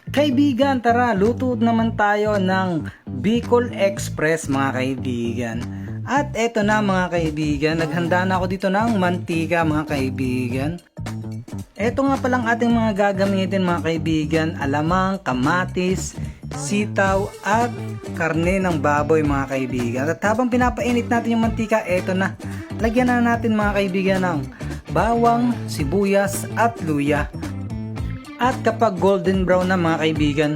Kaibigan, tara, luto naman tayo ng Bicol Express mga kaibigan. At eto na mga kaibigan, naghanda na ako dito ng mantika mga kaibigan. Eto nga palang ating mga gagamitin mga kaibigan, alamang, kamatis, sitaw at karne ng baboy mga kaibigan. At habang pinapainit natin yung mantika, eto na, lagyan na natin mga kaibigan ng bawang, sibuyas at luya. At kapag golden brown na mga kaibigan,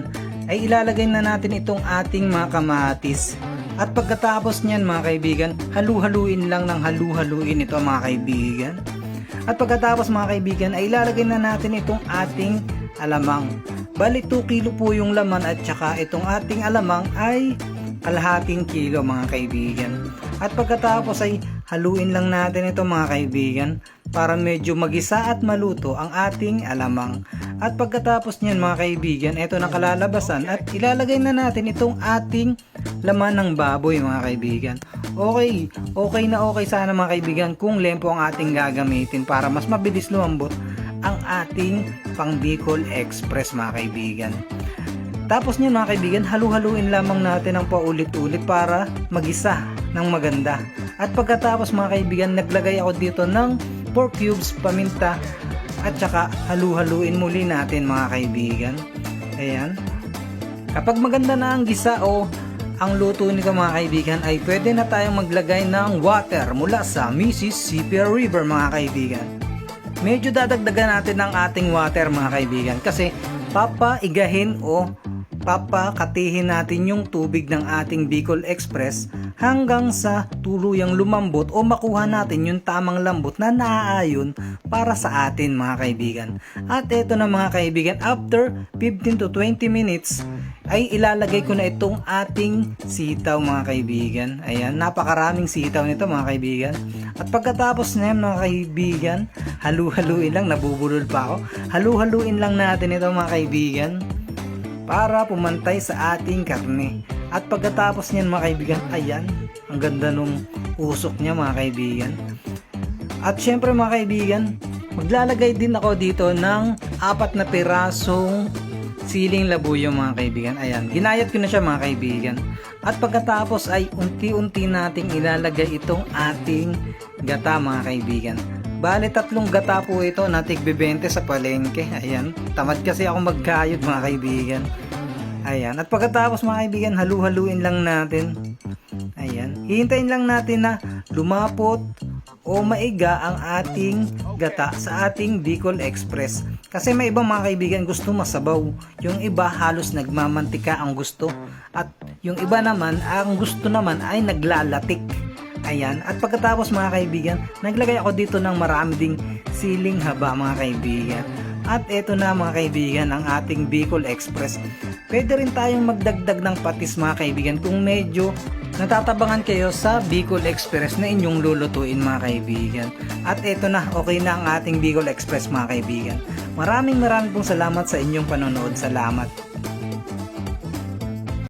ay ilalagay na natin itong ating mga kamatis. At pagkatapos niyan mga kaibigan, halu-haluin lang ng halu-haluin ito mga kaibigan. At pagkatapos mga kaibigan, ay ilalagay na natin itong ating alamang. Bali 2 kilo po yung laman at saka itong ating alamang ay kalahating kilo mga kaibigan. At pagkatapos ay haluin lang natin ito mga kaibigan para medyo magisa at maluto ang ating alamang. At pagkatapos niyan mga kaibigan, ito na kalalabasan at ilalagay na natin itong ating laman ng baboy mga kaibigan. Okay na okay sana mga kaibigan kung lempo ang ating gagamitin para mas mabilis lumambot ang ating pang Bicol Express mga kaibigan. Tapos niyan mga kaibigan, halu-haluin lamang natin ng paulit-ulit para magisa ng maganda. At pagkatapos mga kaibigan, naglagay ako dito ng pork cubes, paminta at saka halu-haluin muli natin mga kaibigan. Ayan. Kapag maganda na ang gisa o ang luto nito mga kaibigan, ay pwede na tayong maglagay ng water mula sa Mississippi River mga kaibigan. Medyo dadagdagan natin ng ating water mga kaibigan kasi papaigahin o papakatihin natin yung tubig ng ating Bicol Express hanggang sa tuluyang lumambot o makuha natin yung tamang lambot na naaayon para sa atin mga kaibigan. At eto na mga kaibigan, after 15 to 20 minutes ay ilalagay ko na itong ating sitaw mga kaibigan. Ayan, napakaraming sitaw nito mga kaibigan. At pagkatapos na yan mga kaibigan, halu-haluin lang, nabubulol pa ako. Halu-haluin lang natin ito mga kaibigan para pumantay sa ating karne. At pagkatapos niyan mga kaibigan, ayan, ang ganda nung usok niya mga kaibigan. At syempre mga kaibigan, maglalagay din ako dito ng 4 na pirasong siling labuyo mga kaibigan. Ayan, ginayat ko na siya mga kaibigan. At pagkatapos ay unti-unti nating ilalagay itong ating gata mga kaibigan. Bale 3 gata po ito na tig-20 sa palengke. Ayan, tamad kasi ako magkayod mga kaibigan. Ayan, at pagkatapos mga kaibigan, halu-haluin lang natin. Ayan, hihintayin lang natin na lumapot o maiga ang ating gata sa ating Bicol Express. Kasi may ibang mga kaibigan gusto masabaw, yung iba halos nagmamantika ang gusto, at yung iba naman, ang gusto naman ay naglalatik. Ayan, at pagkatapos mga kaibigan, naglagay ako dito ng marami ding siling haba mga kaibigan. At eto na mga kaibigan ang ating Bicol Express. Pwede rin tayong magdagdag ng patis mga kaibigan kung medyo natatabangan kayo sa Bicol Express na inyong lulutuin mga kaibigan. At eto na, okay na ang ating Bicol Express mga kaibigan. Maraming pong salamat sa inyong panonood. Salamat.